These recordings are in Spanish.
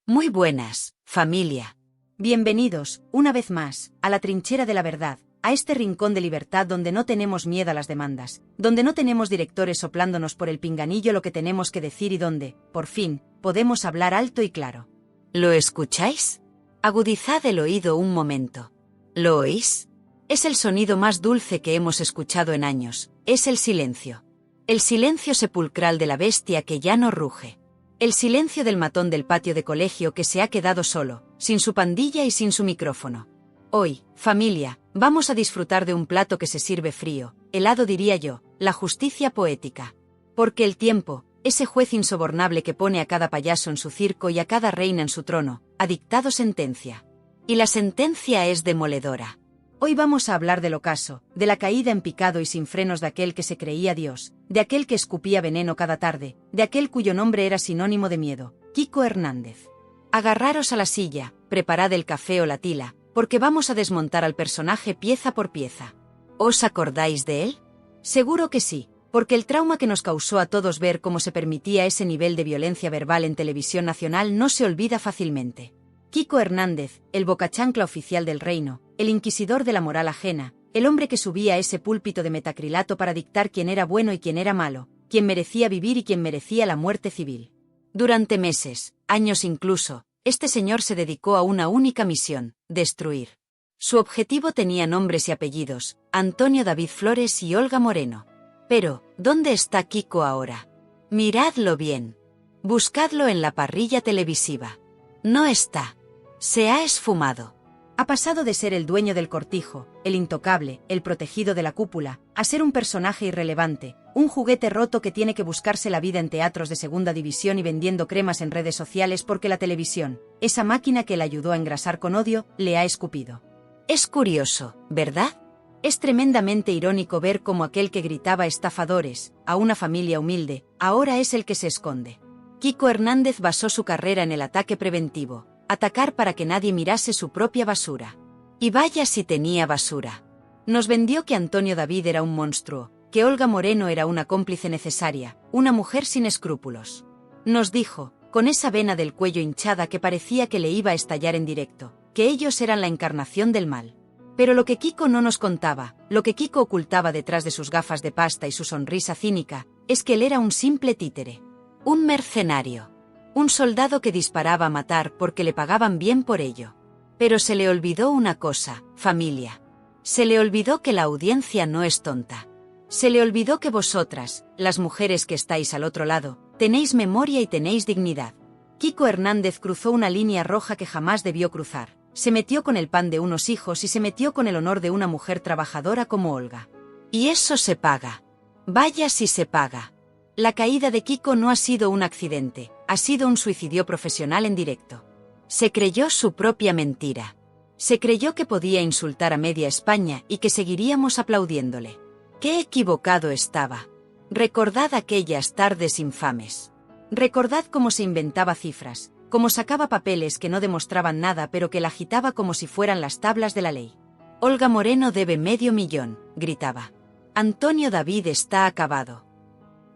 Muy buenas, familia. Bienvenidos, una vez más, a la trinchera de la verdad, a este rincón de libertad donde no tenemos miedo a las demandas, donde no tenemos directores soplándonos por el pinganillo lo que tenemos que decir y donde, por fin, podemos hablar alto y claro. ¿Lo escucháis? Agudizad el oído un momento. ¿Lo oís? Es el sonido más dulce que hemos escuchado en años, es el silencio. El silencio sepulcral de la bestia que ya no ruge. El silencio del matón del patio de colegio que se ha quedado solo, sin su pandilla y sin su micrófono. Hoy, familia, vamos a disfrutar de un plato que se sirve frío, helado diría yo, la justicia poética. Porque el tiempo, ese juez insobornable que pone a cada payaso en su circo y a cada reina en su trono, ha dictado sentencia. Y la sentencia es demoledora. Hoy vamos a hablar del ocaso, de la caída en picado y sin frenos de aquel que se creía Dios, de aquel que escupía veneno cada tarde, de aquel cuyo nombre era sinónimo de miedo, Kiko Hernández. Agarraros a la silla, preparad el café o la tila, porque vamos a desmontar al personaje pieza por pieza. ¿Os acordáis de él? Seguro que sí, porque el trauma que nos causó a todos ver cómo se permitía ese nivel de violencia verbal en televisión nacional no se olvida fácilmente. Kiko Hernández, el bocachancla oficial del reino, el inquisidor de la moral ajena, el hombre que subía a ese púlpito de metacrilato para dictar quién era bueno y quién era malo, quién merecía vivir y quién merecía la muerte civil. Durante meses, años incluso, este señor se dedicó a una única misión, destruir. Su objetivo tenía nombres y apellidos, Antonio David Flores y Olga Moreno. Pero, ¿dónde está Kiko ahora? Miradlo bien. Buscadlo en la parrilla televisiva. No está. Se ha esfumado. Ha pasado de ser el dueño del cortijo, el intocable, el protegido de la cúpula, a ser un personaje irrelevante, un juguete roto que tiene que buscarse la vida en teatros de segunda división y vendiendo cremas en redes sociales porque la televisión, esa máquina que le ayudó a engrasar con odio, le ha escupido. Es curioso, ¿verdad? Es tremendamente irónico ver cómo aquel que gritaba estafadores, a una familia humilde, ahora es el que se esconde. Kiko Hernández basó su carrera en el ataque preventivo. Atacar para que nadie mirase su propia basura. Y vaya si tenía basura. Nos vendió que Antonio David era un monstruo, que Olga Moreno era una cómplice necesaria, una mujer sin escrúpulos. Nos dijo, con esa vena del cuello hinchada que parecía que le iba a estallar en directo, que ellos eran la encarnación del mal. Pero lo que Kiko no nos contaba, lo que Kiko ocultaba detrás de sus gafas de pasta y su sonrisa cínica, es que él era un simple títere. Un mercenario. Un soldado que disparaba a matar porque le pagaban bien por ello. Pero se le olvidó una cosa, familia. Se le olvidó que la audiencia no es tonta. Se le olvidó que vosotras, las mujeres que estáis al otro lado, tenéis memoria y tenéis dignidad. Kiko Hernández cruzó una línea roja que jamás debió cruzar. Se metió con el pan de unos hijos y se metió con el honor de una mujer trabajadora como Olga. Y eso se paga. Vaya si se paga. La caída de Kiko no ha sido un accidente, ha sido un suicidio profesional en directo. Se creyó su propia mentira. Se creyó que podía insultar a media España y que seguiríamos aplaudiéndole. ¡Qué equivocado estaba! Recordad aquellas tardes infames. Recordad cómo se inventaba cifras, cómo sacaba papeles que no demostraban nada pero que la agitaba como si fueran las tablas de la ley. Olga Moreno debe $500,000, gritaba. Antonio David está acabado.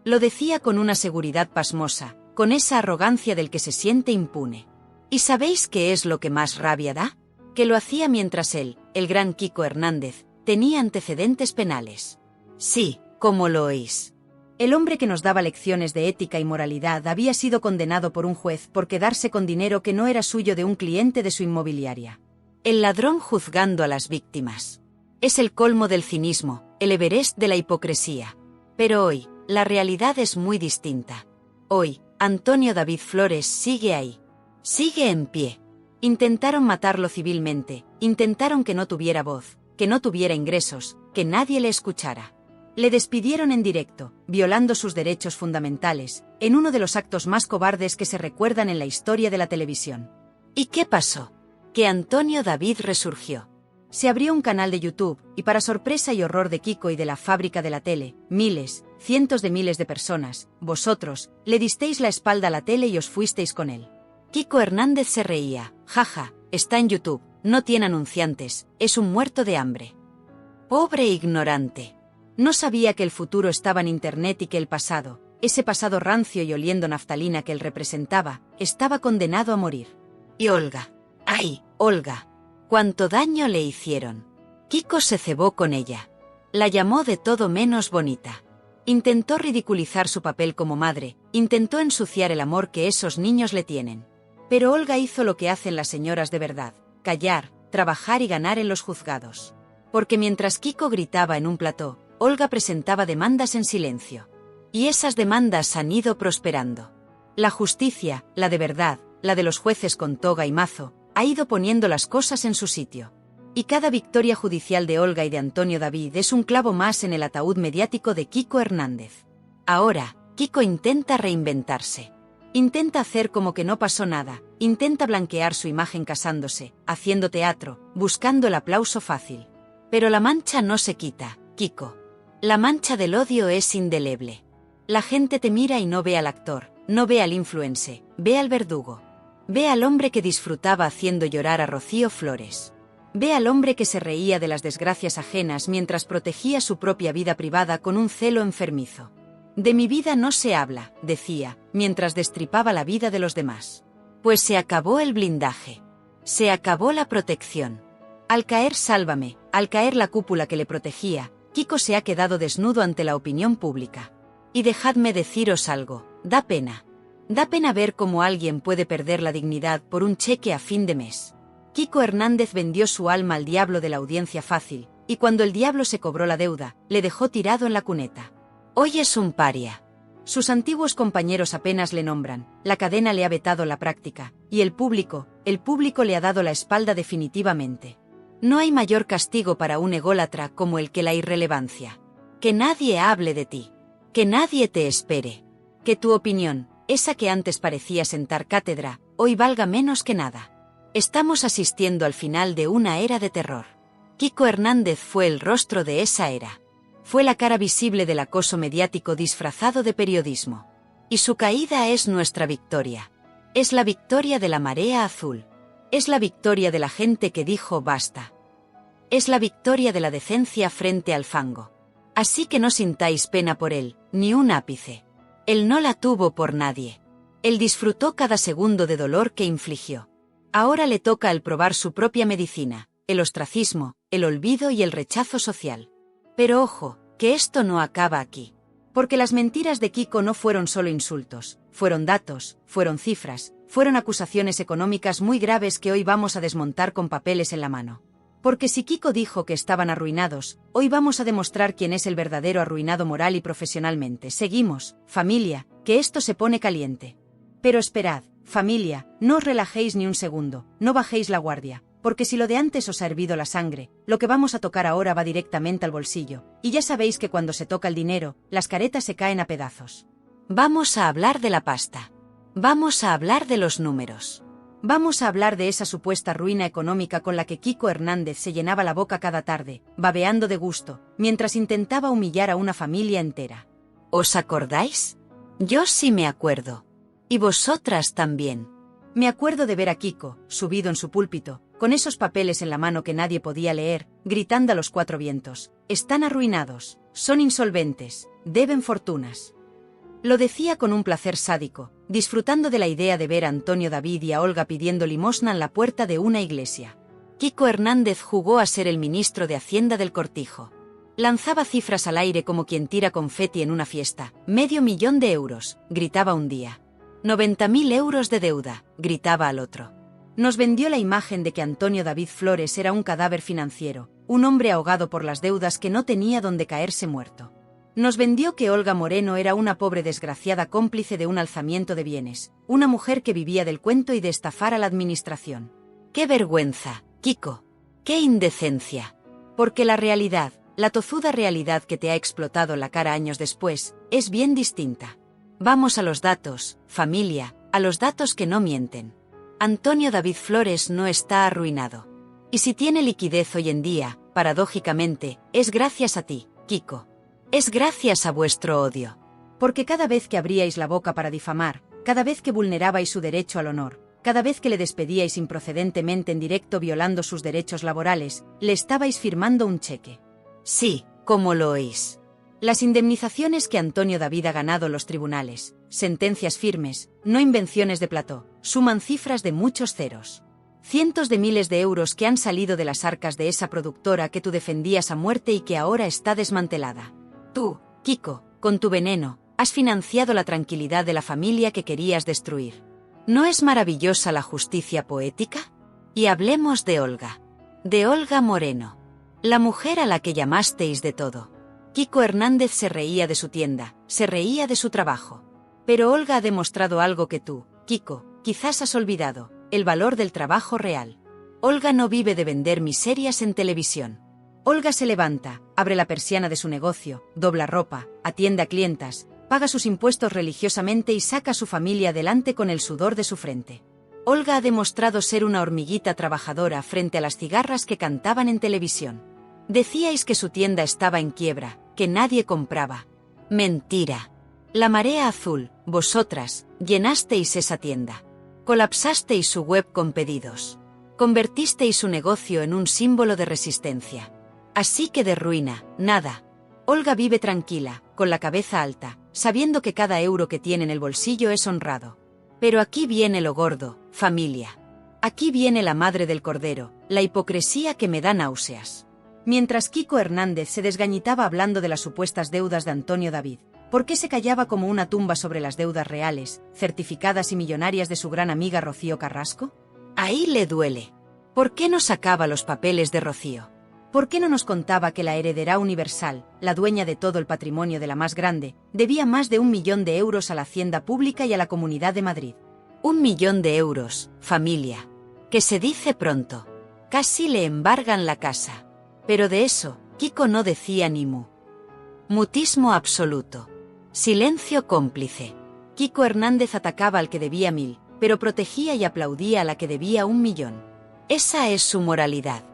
Lo decía con una seguridad pasmosa, con esa arrogancia del que se siente impune. ¿Y sabéis qué es lo que más rabia da? Que lo hacía mientras él, el gran Kiko Hernández, tenía antecedentes penales. Sí, como lo oís. El hombre que nos daba lecciones de ética y moralidad había sido condenado por un juez por quedarse con dinero que no era suyo de un cliente de su inmobiliaria. El ladrón juzgando a las víctimas. Es el colmo del cinismo, el Everest de la hipocresía. Pero hoy, la realidad es muy distinta. Hoy, Antonio David Flores sigue ahí. Sigue en pie. Intentaron matarlo civilmente, intentaron que no tuviera voz, que no tuviera ingresos, que nadie le escuchara. Le despidieron en directo, violando sus derechos fundamentales, en uno de los actos más cobardes que se recuerdan en la historia de la televisión. ¿Y qué pasó? Que Antonio David resurgió. Se abrió un canal de YouTube, y para sorpresa y horror de Kiko y de la fábrica de la tele, miles, cientos de miles de personas, vosotros, le disteis la espalda a la tele y os fuisteis con él. Kiko Hernández se reía, jaja, está en YouTube, no tiene anunciantes, es un muerto de hambre. Pobre ignorante. No sabía que el futuro estaba en Internet y que el pasado, ese pasado rancio y oliendo naftalina que él representaba, estaba condenado a morir. Y Olga. ¡Ay, Olga! ¡Cuánto daño le hicieron! Kiko se cebó con ella. La llamó de todo menos bonita. Intentó ridiculizar su papel como madre, intentó ensuciar el amor que esos niños le tienen. Pero Olga hizo lo que hacen las señoras de verdad: callar, trabajar y ganar en los juzgados. Porque mientras Kiko gritaba en un plató, Olga presentaba demandas en silencio. Y esas demandas han ido prosperando. La justicia, la de verdad, la de los jueces con toga y mazo, ha ido poniendo las cosas en su sitio. Y cada victoria judicial de Olga y de Antonio David es un clavo más en el ataúd mediático de Kiko Hernández. Ahora, Kiko intenta reinventarse. Intenta hacer como que no pasó nada, intenta blanquear su imagen casándose, haciendo teatro, buscando el aplauso fácil. Pero la mancha no se quita, Kiko. La mancha del odio es indeleble. La gente te mira y no ve al actor, no ve al influencer, ve al verdugo. Ve al hombre que disfrutaba haciendo llorar a Rocío Flores. Ve al hombre que se reía de las desgracias ajenas mientras protegía su propia vida privada con un celo enfermizo. De mi vida no se habla, decía, mientras destripaba la vida de los demás. Pues se acabó el blindaje. Se acabó la protección. Al caer Sálvame, al caer la cúpula que le protegía, Kiko se ha quedado desnudo ante la opinión pública. Y dejadme deciros algo, da pena. Da pena ver cómo alguien puede perder la dignidad por un cheque a fin de mes. Kiko Hernández vendió su alma al diablo de la audiencia fácil, y cuando el diablo se cobró la deuda, le dejó tirado en la cuneta. Hoy es un paria. Sus antiguos compañeros apenas le nombran, la cadena le ha vetado la práctica, y el público le ha dado la espalda definitivamente. No hay mayor castigo para un ególatra como el que la irrelevancia. Que nadie hable de ti. Que nadie te espere. Que tu opinión, esa que antes parecía sentar cátedra, hoy valga menos que nada. Estamos asistiendo al final de una era de terror. Kiko Hernández fue el rostro de esa era. Fue la cara visible del acoso mediático disfrazado de periodismo. Y su caída es nuestra victoria. Es la victoria de la marea azul. Es la victoria de la gente que dijo basta. Es la victoria de la decencia frente al fango. Así que no sintáis pena por él, ni un ápice. Él no la tuvo por nadie. Él disfrutó cada segundo de dolor que infligió. Ahora le toca al probar su propia medicina, el ostracismo, el olvido y el rechazo social. Pero ojo, que esto no acaba aquí. Porque las mentiras de Kiko no fueron solo insultos, fueron datos, fueron cifras, fueron acusaciones económicas muy graves que hoy vamos a desmontar con papeles en la mano. Porque si Kiko dijo que estaban arruinados, hoy vamos a demostrar quién es el verdadero arruinado moral y profesionalmente. Seguimos, familia, que esto se pone caliente. Pero esperad, familia, no os relajéis ni un segundo, no bajéis la guardia, porque si lo de antes os ha hervido la sangre, lo que vamos a tocar ahora va directamente al bolsillo, y ya sabéis que cuando se toca el dinero, las caretas se caen a pedazos. Vamos a hablar de la pasta. Vamos a hablar de los números. Vamos a hablar de esa supuesta ruina económica con la que Kiko Hernández se llenaba la boca cada tarde, babeando de gusto, mientras intentaba humillar a una familia entera. ¿Os acordáis? Yo sí me acuerdo. Y vosotras también. Me acuerdo de ver a Kiko, subido en su púlpito, con esos papeles en la mano que nadie podía leer, gritando a los cuatro vientos: están arruinados, son insolventes, deben fortunas. Lo decía con un placer sádico, disfrutando de la idea de ver a Antonio David y a Olga pidiendo limosna en la puerta de una iglesia. Kiko Hernández jugó a ser el ministro de Hacienda del Cortijo. Lanzaba cifras al aire como quien tira confeti en una fiesta. 500.000 euros, gritaba un día. 90.000 euros de deuda, gritaba al otro. Nos vendió la imagen de que Antonio David Flores era un cadáver financiero, un hombre ahogado por las deudas que no tenía donde caerse muerto. Nos vendió que Olga Moreno era una pobre desgraciada cómplice de un alzamiento de bienes, una mujer que vivía del cuento y de estafar a la administración. ¡Qué vergüenza, Kiko! ¡Qué indecencia! Porque la realidad, la tozuda realidad que te ha explotado la cara años después, es bien distinta. Vamos a los datos, familia, a los datos que no mienten. Antonio David Flores no está arruinado. Y si tiene liquidez hoy en día, paradójicamente, es gracias a ti, Kiko. Es gracias a vuestro odio. Porque cada vez que abríais la boca para difamar, cada vez que vulnerabais su derecho al honor, cada vez que le despedíais improcedentemente en directo violando sus derechos laborales, le estabais firmando un cheque. Sí, como lo oís. Las indemnizaciones que Antonio David ha ganado en los tribunales, sentencias firmes, no invenciones de plató, suman cifras de muchos ceros. Cientos de miles de euros que han salido de las arcas de esa productora que tú defendías a muerte y que ahora está desmantelada. Tú, Kiko, con tu veneno, has financiado la tranquilidad de la familia que querías destruir. ¿No es maravillosa la justicia poética? Y hablemos de Olga. De Olga Moreno. La mujer a la que llamasteis de todo. Kiko Hernández se reía de su tienda, se reía de su trabajo. Pero Olga ha demostrado algo que tú, Kiko, quizás has olvidado: el valor del trabajo real. Olga no vive de vender miserias en televisión. Olga se levanta, abre la persiana de su negocio, dobla ropa, atiende a clientas, paga sus impuestos religiosamente y saca a su familia adelante con el sudor de su frente. Olga ha demostrado ser una hormiguita trabajadora frente a las cigarras que cantaban en televisión. Decíais que su tienda estaba en quiebra, que nadie compraba. Mentira. La Marea Azul, vosotras, llenasteis esa tienda. Colapsasteis su web con pedidos. Convertisteis su negocio en un símbolo de resistencia. Así que de ruina, nada. Olga vive tranquila, con la cabeza alta, sabiendo que cada euro que tiene en el bolsillo es honrado. Pero aquí viene lo gordo, familia. Aquí viene la madre del cordero, la hipocresía que me da náuseas. Mientras Kiko Hernández se desgañitaba hablando de las supuestas deudas de Antonio David, ¿por qué se callaba como una tumba sobre las deudas reales, certificadas y millonarias de su gran amiga Rocío Carrasco? Ahí le duele. ¿Por qué no sacaba los papeles de Rocío? ¿Por qué no nos contaba que la heredera universal, la dueña de todo el patrimonio de la más grande, debía más de 1 millón de euros a la Hacienda Pública y a la Comunidad de Madrid? 1 millón de euros, familia. Que se dice pronto. Casi le embargan la casa. Pero de eso, Kiko no decía ni mu. Mutismo absoluto. Silencio cómplice. Kiko Hernández atacaba al que debía 1000, pero protegía y aplaudía a la que debía 1 millón. Esa es su moralidad.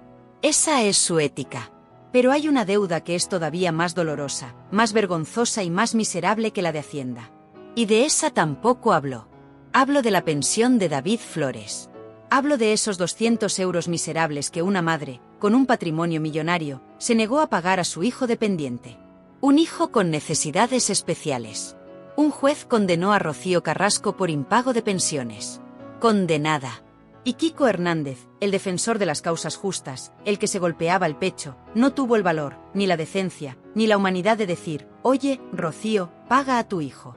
Esa es su ética. Pero hay una deuda que es todavía más dolorosa, más vergonzosa y más miserable que la de Hacienda. Y de esa tampoco habló. Hablo de la pensión de David Flores. Hablo de esos 200 euros miserables que una madre, con un patrimonio millonario, se negó a pagar a su hijo dependiente. Un hijo con necesidades especiales. Un juez condenó a Rocío Carrasco por impago de pensiones. Condenada. Y Kiko Hernández, el defensor de las causas justas, el que se golpeaba el pecho, no tuvo el valor, ni la decencia, ni la humanidad de decir: oye, Rocío, paga a tu hijo.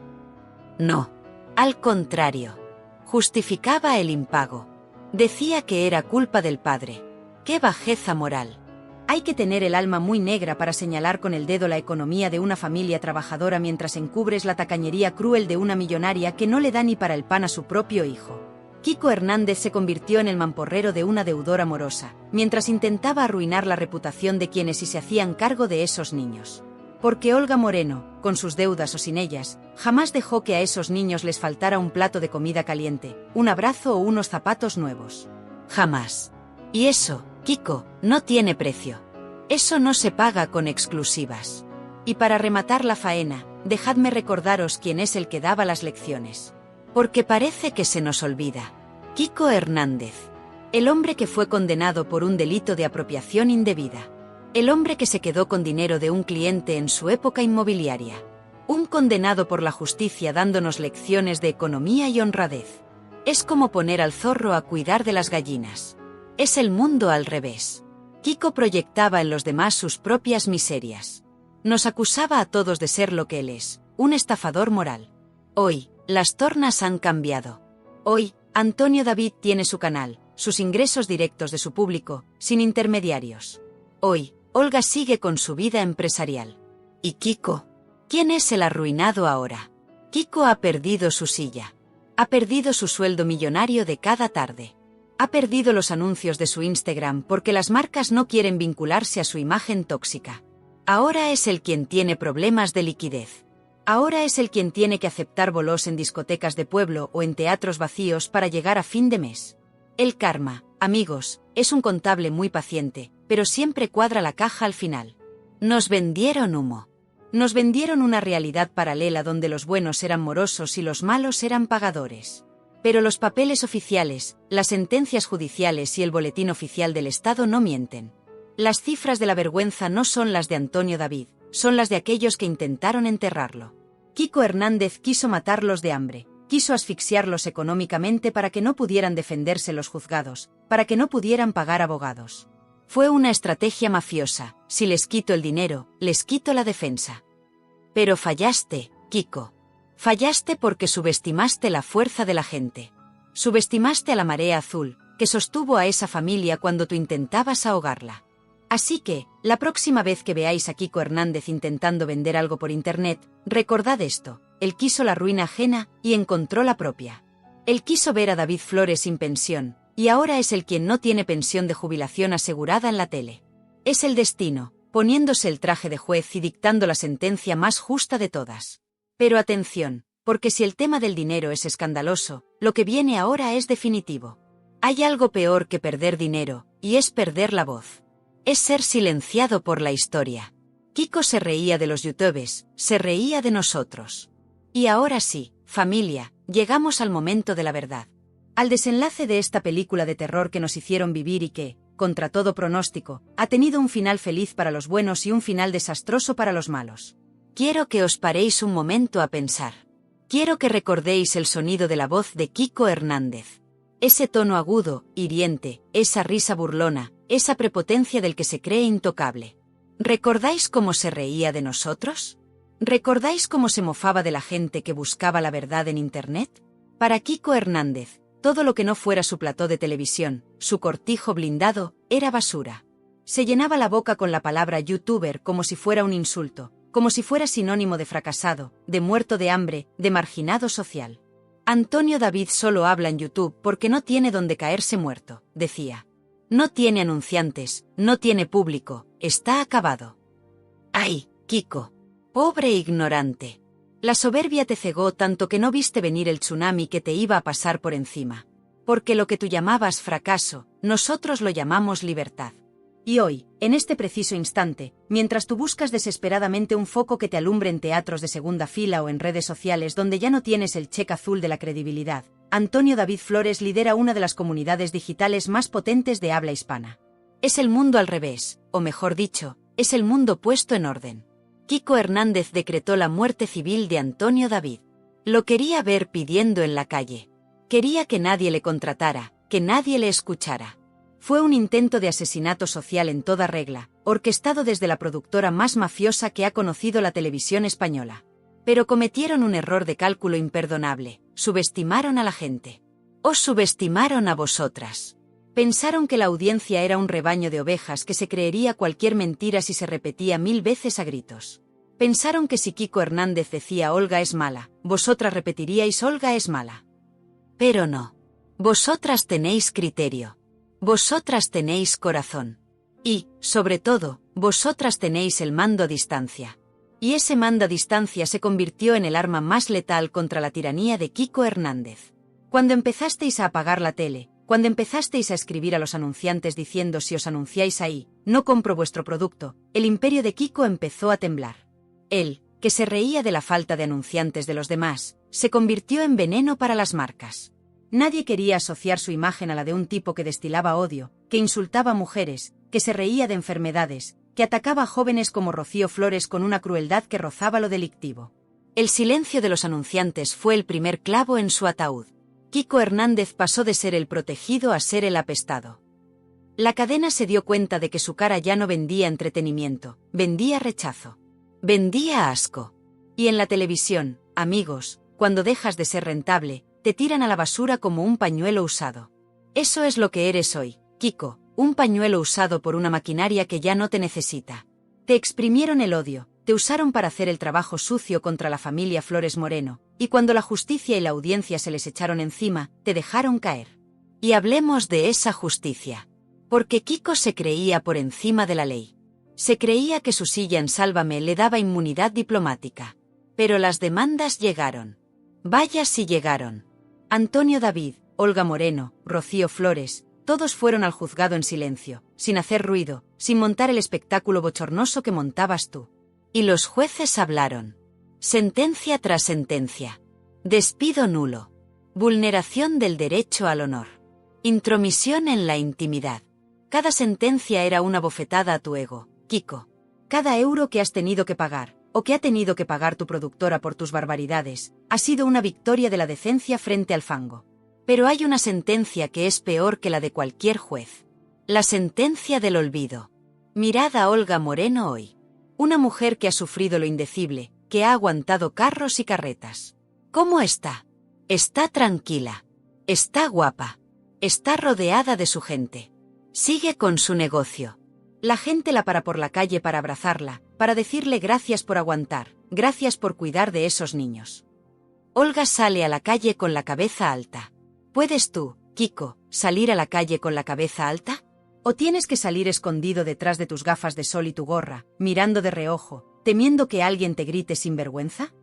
No. Al contrario. Justificaba el impago. Decía que era culpa del padre. ¡Qué bajeza moral! Hay que tener el alma muy negra para señalar con el dedo la economía de una familia trabajadora mientras encubres la tacañería cruel de una millonaria que no le da ni para el pan a su propio hijo. Kiko Hernández se convirtió en el mamporrero de una deudora morosa, mientras intentaba arruinar la reputación de quienes sí se hacían cargo de esos niños. Porque Olga Moreno, con sus deudas o sin ellas, jamás dejó que a esos niños les faltara un plato de comida caliente, un abrazo o unos zapatos nuevos. Jamás. Y eso, Kiko, no tiene precio. Eso no se paga con exclusivas. Y para rematar la faena, dejadme recordaros quién es el que daba las lecciones. Porque parece que se nos olvida. Kiko Hernández. El hombre que fue condenado por un delito de apropiación indebida. El hombre que se quedó con dinero de un cliente en su época inmobiliaria. Un condenado por la justicia dándonos lecciones de economía y honradez. Es como poner al zorro a cuidar de las gallinas. Es el mundo al revés. Kiko proyectaba en los demás sus propias miserias. Nos acusaba a todos de ser lo que él es, un estafador moral. Hoy, las tornas han cambiado. Hoy, Antonio David tiene su canal, sus ingresos directos de su público, sin intermediarios. Hoy, Olga sigue con su vida empresarial. ¿Y Kiko? ¿Quién es el arruinado ahora? Kiko ha perdido su silla. Ha perdido su sueldo millonario de cada tarde. Ha perdido los anuncios de su Instagram porque las marcas no quieren vincularse a su imagen tóxica. Ahora es el quien tiene problemas de liquidez. Ahora es el quien tiene que aceptar bolos en discotecas de pueblo o en teatros vacíos para llegar a fin de mes. El karma, amigos, es un contable muy paciente, pero siempre cuadra la caja al final. Nos vendieron humo. Nos vendieron una realidad paralela donde los buenos eran morosos y los malos eran pagadores. Pero los papeles oficiales, las sentencias judiciales y el boletín oficial del Estado no mienten. Las cifras de la vergüenza no son las de Antonio David, son las de aquellos que intentaron enterrarlo. Kiko Hernández quiso matarlos de hambre, quiso asfixiarlos económicamente para que no pudieran defenderse en los juzgados, para que no pudieran pagar abogados. Fue una estrategia mafiosa: si les quito el dinero, les quito la defensa. Pero fallaste, Kiko. Fallaste porque subestimaste la fuerza de la gente. Subestimaste a la marea azul, que sostuvo a esa familia cuando tú intentabas ahogarla. Así que, la próxima vez que veáis a Kiko Hernández intentando vender algo por internet, recordad esto: él quiso la ruina ajena y encontró la propia. Él quiso ver a David Flores sin pensión, y ahora es el quien no tiene pensión de jubilación asegurada en la tele. Es el destino, poniéndose el traje de juez y dictando la sentencia más justa de todas. Pero atención, porque si el tema del dinero es escandaloso, lo que viene ahora es definitivo. Hay algo peor que perder dinero, y es perder la voz. Es ser silenciado por la historia. Kiko se reía de los youtubers, se reía de nosotros. Y ahora sí, familia, llegamos al momento de la verdad. Al desenlace de esta película de terror que nos hicieron vivir y que, contra todo pronóstico, ha tenido un final feliz para los buenos y un final desastroso para los malos. Quiero que os paréis un momento a pensar. Quiero que recordéis el sonido de la voz de Kiko Hernández. Ese tono agudo, hiriente, esa risa burlona, esa prepotencia del que se cree intocable. ¿Recordáis cómo se reía de nosotros? ¿Recordáis cómo se mofaba de la gente que buscaba la verdad en Internet? Para Kiko Hernández, todo lo que no fuera su plató de televisión, su cortijo blindado, era basura. Se llenaba la boca con la palabra youtuber como si fuera un insulto, como si fuera sinónimo de fracasado, de muerto de hambre, de marginado social. Antonio David solo habla en YouTube porque no tiene donde caerse muerto, decía. No tiene anunciantes, no tiene público, está acabado. ¡Ay, Kiko! Pobre ignorante. La soberbia te cegó tanto que no viste venir el tsunami que te iba a pasar por encima. Porque lo que tú llamabas fracaso, nosotros lo llamamos libertad. Y hoy, en este preciso instante, mientras tú buscas desesperadamente un foco que te alumbre en teatros de segunda fila o en redes sociales donde ya no tienes el cheque azul de la credibilidad, Antonio David Flores lidera una de las comunidades digitales más potentes de habla hispana. Es el mundo al revés, o mejor dicho, es el mundo puesto en orden. Kiko Hernández decretó la muerte civil de Antonio David. Lo quería ver pidiendo en la calle. Quería que nadie le contratara, que nadie le escuchara. Fue un intento de asesinato social en toda regla, orquestado desde la productora más mafiosa que ha conocido la televisión española. Pero cometieron un error de cálculo imperdonable: subestimaron a la gente. Os subestimaron a vosotras. Pensaron que la audiencia era un rebaño de ovejas que se creería cualquier mentira si se repetía 1000 veces a gritos. Pensaron que si Kiko Hernández decía Olga es mala, vosotras repetiríais Olga es mala. Pero no. Vosotras tenéis criterio. Vosotras tenéis corazón. Y, sobre todo, vosotras tenéis el mando a distancia. Y ese mando a distancia se convirtió en el arma más letal contra la tiranía de Kiko Hernández. Cuando empezasteis a apagar la tele, cuando empezasteis a escribir a los anunciantes diciendo si os anunciáis ahí, no compro vuestro producto, el imperio de Kiko empezó a temblar. Él, que se reía de la falta de anunciantes de los demás, se convirtió en veneno para las marcas. Nadie quería asociar su imagen a la de un tipo que destilaba odio, que insultaba a mujeres, que se reía de enfermedades, que atacaba a jóvenes como Rocío Flores con una crueldad que rozaba lo delictivo. El silencio de los anunciantes fue el primer clavo en su ataúd. Kiko Hernández pasó de ser el protegido a ser el apestado. La cadena se dio cuenta de que su cara ya no vendía entretenimiento, vendía rechazo. Vendía asco. Y en la televisión, amigos, cuando dejas de ser rentable, te tiran a la basura como un pañuelo usado. Eso es lo que eres hoy, Kiko, un pañuelo usado por una maquinaria que ya no te necesita. Te exprimieron el odio, te usaron para hacer el trabajo sucio contra la familia Flores Moreno, y cuando la justicia y la audiencia se les echaron encima, te dejaron caer. Y hablemos de esa justicia. Porque Kiko se creía por encima de la ley. Se creía que su silla en Sálvame le daba inmunidad diplomática. Pero las demandas llegaron. Vaya si llegaron. Antonio David, Olga Moreno, Rocío Flores, todos fueron al juzgado en silencio, sin hacer ruido, sin montar el espectáculo bochornoso que montabas tú. Y los jueces hablaron. Sentencia tras sentencia. Despido nulo. Vulneración del derecho al honor. Intromisión en la intimidad. Cada sentencia era una bofetada a tu ego, Kiko. Cada euro que has tenido que pagar, o que ha tenido que pagar tu productora por tus barbaridades, ha sido una victoria de la decencia frente al fango. Pero hay una sentencia que es peor que la de cualquier juez. La sentencia del olvido. Mirad a Olga Moreno hoy. Una mujer que ha sufrido lo indecible, que ha aguantado carros y carretas. ¿Cómo está? Está tranquila. Está guapa. Está rodeada de su gente. Sigue con su negocio. La gente la para por la calle para abrazarla, para decirle gracias por aguantar, gracias por cuidar de esos niños. Olga sale a la calle con la cabeza alta. ¿Puedes tú, Kiko, salir a la calle con la cabeza alta? ¿O tienes que salir escondido detrás de tus gafas de sol y tu gorra, mirando de reojo, temiendo que alguien te grite sin vergüenza?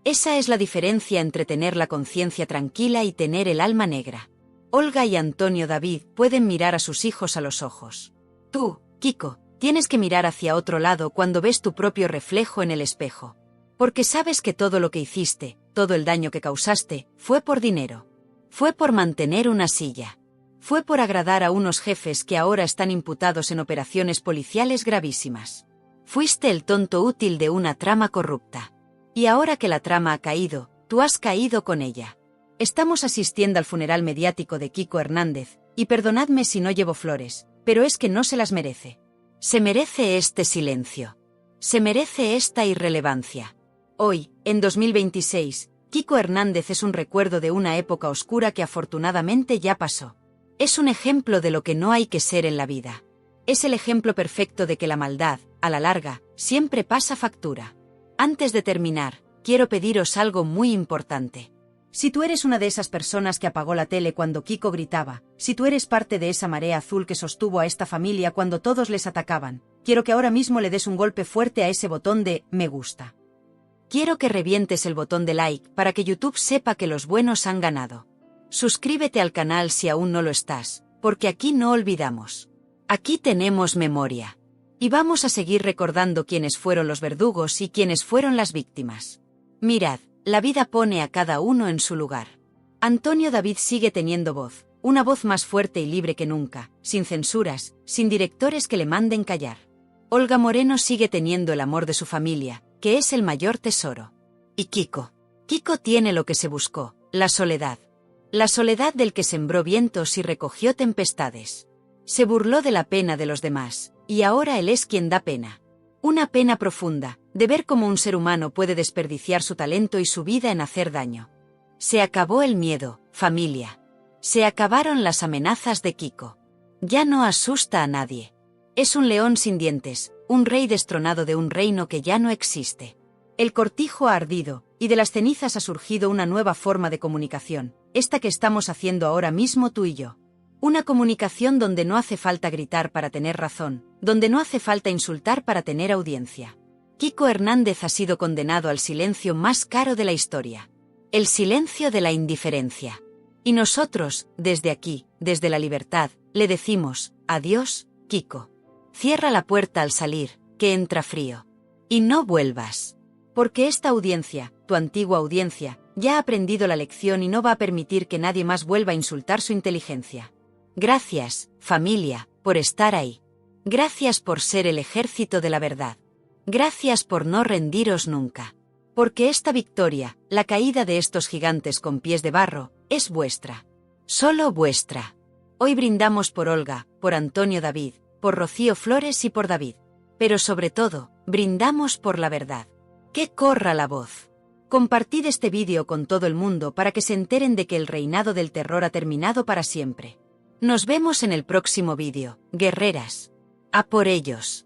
Esa es la diferencia entre tener la conciencia tranquila y tener el alma negra. Olga y Antonio David pueden mirar a sus hijos a los ojos. Tú, Kiko, tienes que mirar hacia otro lado cuando ves tu propio reflejo en el espejo. Porque sabes que todo lo que hiciste, todo el daño que causaste, fue por dinero. Fue por mantener una silla. Fue por agradar a unos jefes que ahora están imputados en operaciones policiales gravísimas. Fuiste el tonto útil de una trama corrupta. Y ahora que la trama ha caído, tú has caído con ella. Estamos asistiendo al funeral mediático de Kiko Hernández, y perdonadme si no llevo flores, pero es que no se las merece. Se merece este silencio. Se merece esta irrelevancia. Hoy, en 2026, Kiko Hernández es un recuerdo de una época oscura que afortunadamente ya pasó. Es un ejemplo de lo que no hay que ser en la vida. Es el ejemplo perfecto de que la maldad, a la larga, siempre pasa factura. Antes de terminar, quiero pediros algo muy importante. Si tú eres una de esas personas que apagó la tele cuando Kiko gritaba, si tú eres parte de esa marea azul que sostuvo a esta familia cuando todos les atacaban, quiero que ahora mismo le des un golpe fuerte a ese botón de me gusta. Quiero que revientes el botón de like para que YouTube sepa que los buenos han ganado. Suscríbete al canal si aún no lo estás, porque aquí no olvidamos. Aquí tenemos memoria. Y vamos a seguir recordando quiénes fueron los verdugos y quiénes fueron las víctimas. Mirad, la vida pone a cada uno en su lugar. Antonio David sigue teniendo voz, una voz más fuerte y libre que nunca, sin censuras, sin directores que le manden callar. Olga Moreno sigue teniendo el amor de su familia, que es el mayor tesoro. Y Kiko. Kiko tiene lo que se buscó, la soledad. La soledad del que sembró vientos y recogió tempestades. Se burló de la pena de los demás, y ahora él es quien da pena. Una pena profunda, de ver cómo un ser humano puede desperdiciar su talento y su vida en hacer daño. Se acabó el miedo, familia. Se acabaron las amenazas de Kiko. Ya no asusta a nadie. Es un león sin dientes, un rey destronado de un reino que ya no existe. El cortijo ha ardido, y de las cenizas ha surgido una nueva forma de comunicación, esta que estamos haciendo ahora mismo tú y yo. Una comunicación donde no hace falta gritar para tener razón, donde no hace falta insultar para tener audiencia. Kiko Hernández ha sido condenado al silencio más caro de la historia. El silencio de la indiferencia. Y nosotros, desde aquí, desde la libertad, le decimos, adiós, Kiko. Cierra la puerta al salir, que entra frío. Y no vuelvas. Porque esta audiencia, tu antigua audiencia, ya ha aprendido la lección y no va a permitir que nadie más vuelva a insultar su inteligencia. Gracias, familia, por estar ahí. Gracias por ser el ejército de la verdad. Gracias por no rendiros nunca. Porque esta victoria, la caída de estos gigantes con pies de barro, es vuestra. Solo vuestra. Hoy brindamos por Olga, por Antonio David, por Rocío Flores y por David. Pero sobre todo, brindamos por la verdad. ¡Que corra la voz! Compartid este vídeo con todo el mundo para que se enteren de que el reinado del terror ha terminado para siempre. Nos vemos en el próximo vídeo, guerreras. ¡A por ellos!